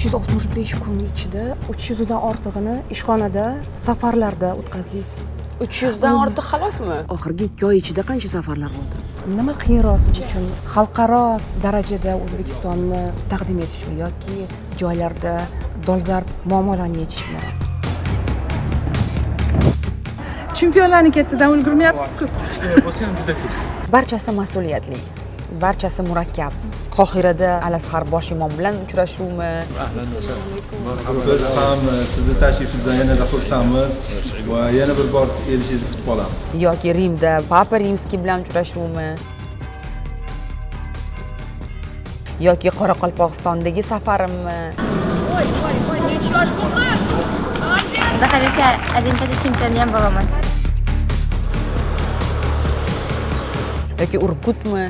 365 kun ichida 300 dan ortig'ini ishxonada, safarlarda o'tkazdingiz. 300 dan ortiq xalosmi? Oxirgi 2 oy ichida qancha safarlar bo'ldi? Nima qiyinroq siz uchun? Xalqaro darajada O'zbekistonni taqdim etishmi yoki joylarda dolzarb muammolarni yechishmi? Chempionlarning ketidan ulgurmayapsiz-ku. Barchasi mas'uliyatli, barchasi murakkab. Qohirada Alazhar bosh imom bilan uchrashuvmi? Biz ham sizni tashrifingizdan yanada xursandmiz va yana bir bor erishingizni kutib qolamiz. Yoki Rimda Papa Rimskiy bilan uchrashuvmi? Yoki Qoraqalpog'istondagi safarimmi? Xudo xolasa Olimpiyada chempioni ham bo'laman. Yoki Urgutmi?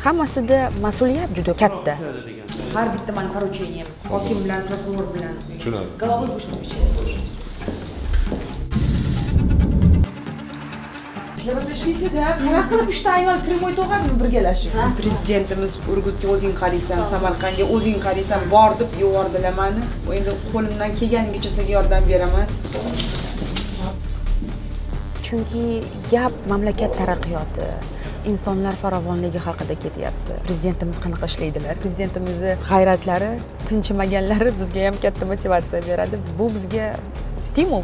Hammasida mas'uliyat juda katta. Har bitta men поручением hokim bilan, prokuror bilan. Головой будешь отвечать. Nima qilib 3 ta ayol primoy to'g'adimi birgalashib? Prezidentimiz Urgutga o'zing qaraysan, Samarqandga o'zing qaraysan, bor deb yubordilar meni. Endi qo'limdan kelganicha sizga yordam beraman. Chunki gap mamlakat taraqqiyoti, insonlar farovonligi haqida ketyapti. Prezidentimiz qanaqa ishlaydilar? Prezidentimizni g'ayratlari, tinchimaganlari bizga ham katta motivatsiya beradi. Bu bizga stimul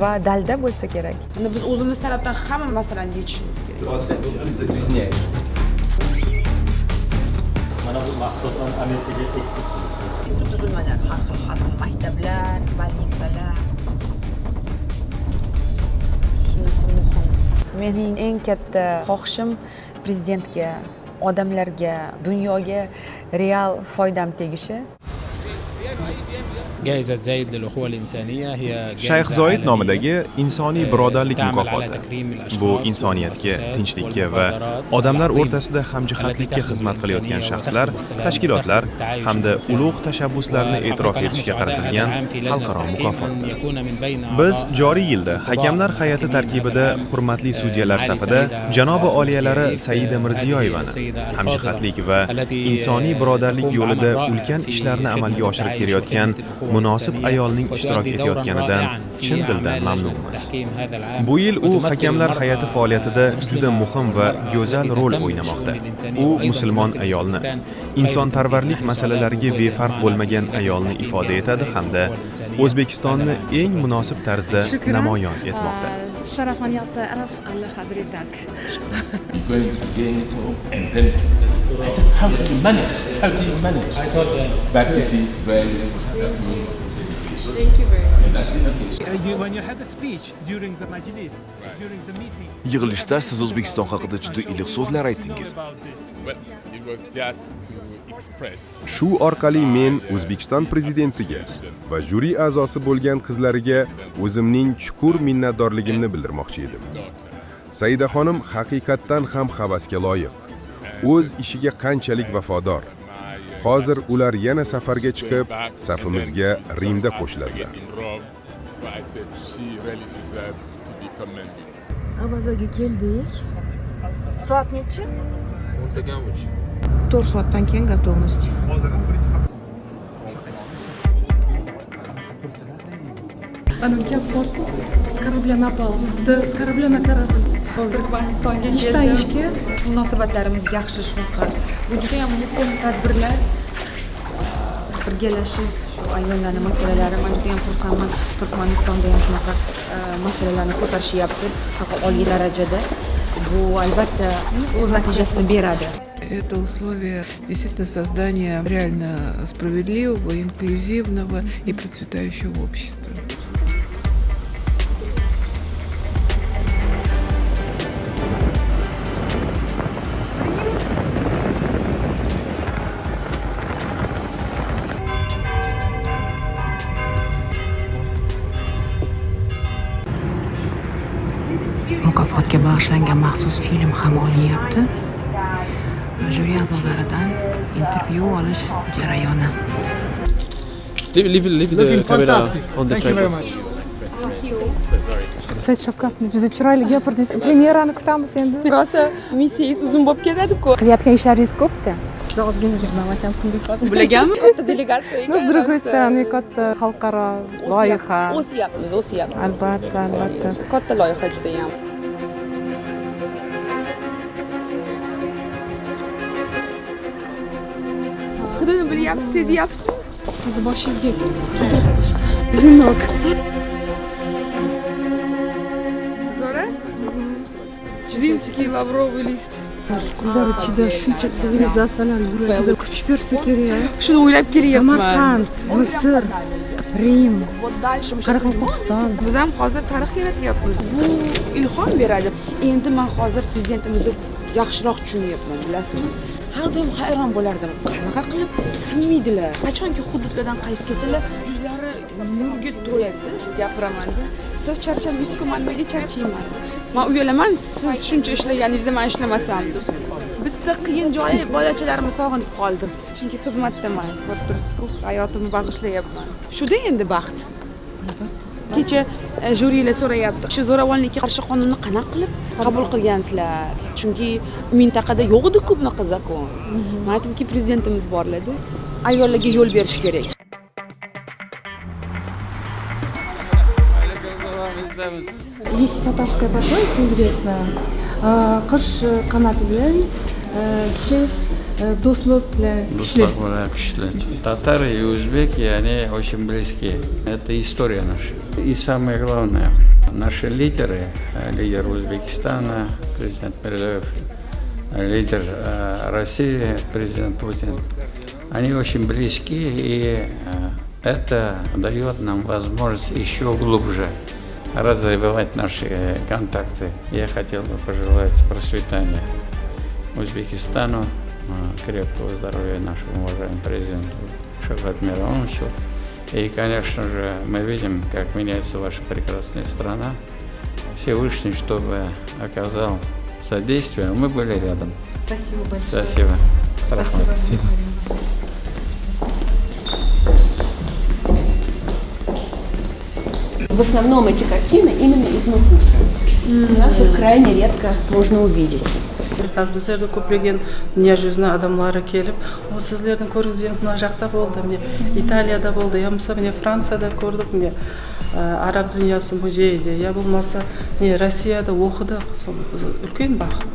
va dalda bo'lsa kerak. Endi biz o'zimiz tarafdan hamma masalani yechishimiz kerak. Mana bu mahsulotlar Amerikaga eksport qilinadi. Tuzilmalar, har xil maktablar, больницаlar. Shunisi muhim. Mening eng katta xohishim prezidentga, odamlarga, dunyoga real foydam tegishi. جائزة زايد للأخوة الإنسانية هي Shayx Zoid nomidagi insoniy birodarlik mukofoti. Bu insoniyatga, tinchlikka va odamlar o'rtasida hamjihatlikka xizmat qilayotgan shaxslar, tashkilotlar hamda ulug' tashabbuslarni e'tirof etishga qaratilgan xalqaro mukofotdir. Biz joriy yilda hakamlar hay'ati tarkibida hurmatli sudyalar safida janobi oliyalari Saida Mirziyoyevani hamjihatlik va insoniy birodarlik yo'lida ulkan ishlarni amalga oshirib kelayotgan munosib ayolning ishtirok etayotganidan chin dildan mamnunmiz. Bu yil u hakamlar hay'ati faoliyatida juda muhim va go'zal rol o'ynamoqda. U musulmon ayolni, insonparvarlik masalalariga befarq bo'lmagan ayolni ifoda etadi hamda O'zbekistonni eng munosib tarzda namoyon etmoqda. Sharafaniyatda araf alla hadritak. I said, how do you manage? How do you manage? I thought that this is very Thank you very much. When you had a speech during the majlis, during the meeting. Yig'ilishda siz O'zbekiston haqida juda iliq so'zlar aytdingiz. Shu orqali men O'zbekiston prezidentiga va juri a'zosi bo'lgan qizlariga o'zimning chuqur minnatdorligimni bildirmoqchi edim. Saida xonim haqiqatdan ham havasga loyiq. O'z ishiga qanchalik vafodor. Hozir ular yana safarga chiqib, safimizga Rimda qo'shiladilar. Avazaga keldik. Soat necha? 10:30. 4 soatdan keyin готовность. Ana kapotka с корабля напал. С корабля на корабль. Turkmanistonga ishdan ishga munosabatlarimiz yaxshi shunaqa. Bu juda ham muhim tadbirlar. Birgalashib shu ayollarning masalalari, men juda ham xursandman. Turkmanistonda ham shunaqa masalalarni ko'tarishyapti, shunaqa oliy darajada. Bu albatta o'z natijasini beradi. Это условие действительно создания реально справедливого, инклюзивного и процветающего общества. Mukofotga bag'ishlangan maxsus film ham olinyapti. Juri a'zolaridan intervyu olish jarayoni. Leave the camera on the tripod. Said Shavkat, juda chiroyli gapirdingiz. Premyerani kutamiz endi. Rosa, missiyasi uzun bo'lib ketadi-ku. Qilayotgan ishlaringiz ko'p-da. Siz ozgina reklamat ham qildik hozir. Bilaganmi? Katta delegatsiya Но с другой стороны, katta xalqaro loyiha. O'syapmiz. Albatta, albatta. Katta loyiha juda ham. Hidini bilyapsiz, sezyapsizmi? Sizni boshingizga vino. Zora? Римский лавровый лист. Ular ichida shuncha sivilizatsiyalar yuradi. Kuch bersa kerak. Shuni o'ylab kelyapman. Samarqand, Misr, Rim, Qoraqalpog'iston. Biz ham hozir tarix yaratyapmiz. Bu ilhom beradi. Endi men hozir prezidentimizni yaxshiroq tushunyapman, bilasizmi? Har doim hayron bo'lardim. Qanaqa qilib tinmaydilar? Qachonki hududlardan qaytib kelsalar, yuzlari nurga to'ladi. Gapiramanda. Siz charchadingizku, men nega charchayman? Men uyalaman, siz shuncha ishlaganingizda men ishlamasam. Bitta qiyin joyi bolachalarimni sog'inib qoldim. Chunki xizmatdaman. Ko'rib turibsiz-ku, hayotimni bag'ishlayapman. Shuda endi baxt. Kecha jurilar so'rayapti, shu zo'ravonlikka qarshi qonunni qanaqa qilib qabul qilgansizlar? Chunki mintaqada yo'q edi ko'p bunaqa zakon. Men aytdimki, prezidentimiz borladi. Ayollarga yo'l berish kerak. Есть татарская пословица известная. Qish qanoti bilan, kishi do'stlik bilan kuchli. Татары и узбеки, они очень близки. Это история наша. И самое главное, наши лидеры, лидер Узбекистана, президент Мирзиёев, лидер России, президент Путин, они очень близки, и это дает нам возможность еще глубже развивать наши контакты. Я хотел бы пожелать процветания Узбекистану, крепкого здоровья нашему уважаемому президенту Шавкату Мироновичу. И, конечно же, мы видим, как меняется ваша прекрасная страна. Всевышний, чтобы оказал содействие, мы были рядом. Спасибо большое. Спасибо. Спасибо. В основном эти картины именно из Нукуса. У нас их крайне редко можно увидеть. Bizlarda ko'plagan dunyo yuzini odamlari kelib, "O sizlarning ko'rgazmangiz mana yoqda bo'ldi, men Italiyada bo'ldi, yo bo'lmasa men Fransiyada ko'rdik, men Arab dunyosi muzeyida, yo bo'lmasa men Rossiyada o'qidik." Ulkan baxt.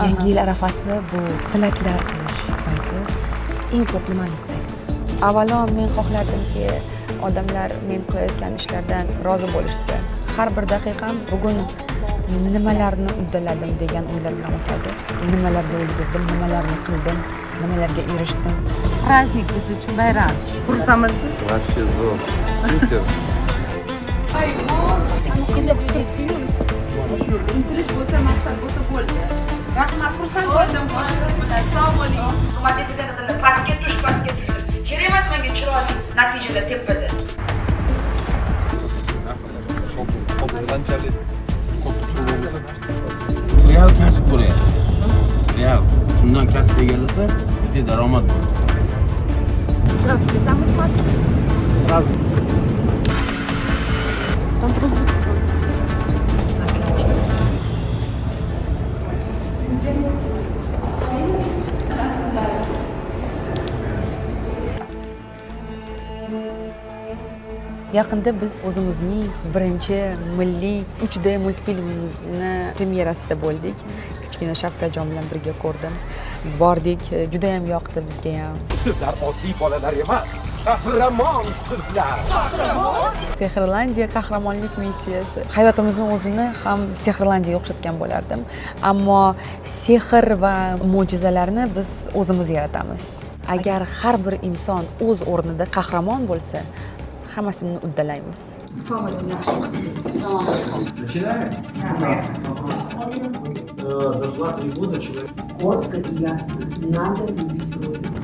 Yangi yil arafasi bu tilaklar qilish payti. Eng ko'p nimani istaysiz? Avvalo men xohlardimki, odamlar men qilayotgan ishlardan rozi bo'lishsa. Har bir daqiqam bugun nimalarni uddaladim degan o'ylar bilan o'tadi. Nimalarga ulgurdim, nimalarni qildim, nimalarga erishdim. Праздник biz uchun bayram. Xursandmisiz? Вообще zo'r. Super. Intilish bo'lsa, maqsad bo'lsa bo'ldi. Rahmat, xursand bo'ldim boshingiz bilan. Sog' bo'ling. Hurmatli prezidentlar, pastga tush. Kerak emas menga chiroyli natijada tepada. Real kasb ko'ryapti. Real. Shundan kasb egallasa, bitta daromad bo'ladi. Сразу ketamiz past. Сразу. Там просто Yaqinda biz o'zimizning birinchi milliy 3D multfilmimizni premyerasida bo'ldik. Kichkina Shavkatjon bilan birga ko'rdim. Bordik, juda ham yoqdi bizga ham. Sizlar oddiy bolalar emas, qahramonsizlar. Qahramon? Sehrlandiya qahramonlik missiyasi. Hayotimizni o'zini ham Sehrlandiyaga o'xshatgan bo'lardim. Ammo sehr va mo'jizalarni biz o'zimiz yaratamiz. Agar har bir inson o'z o'rnida qahramon bo'lsa, hammasini uddalaymiz. Assalomu alaykum, yaxshi o'qiysiz? Assalomu alaykum. Начинаем? Зарплата и года человек. Коротко и ясно. Надо любить родину.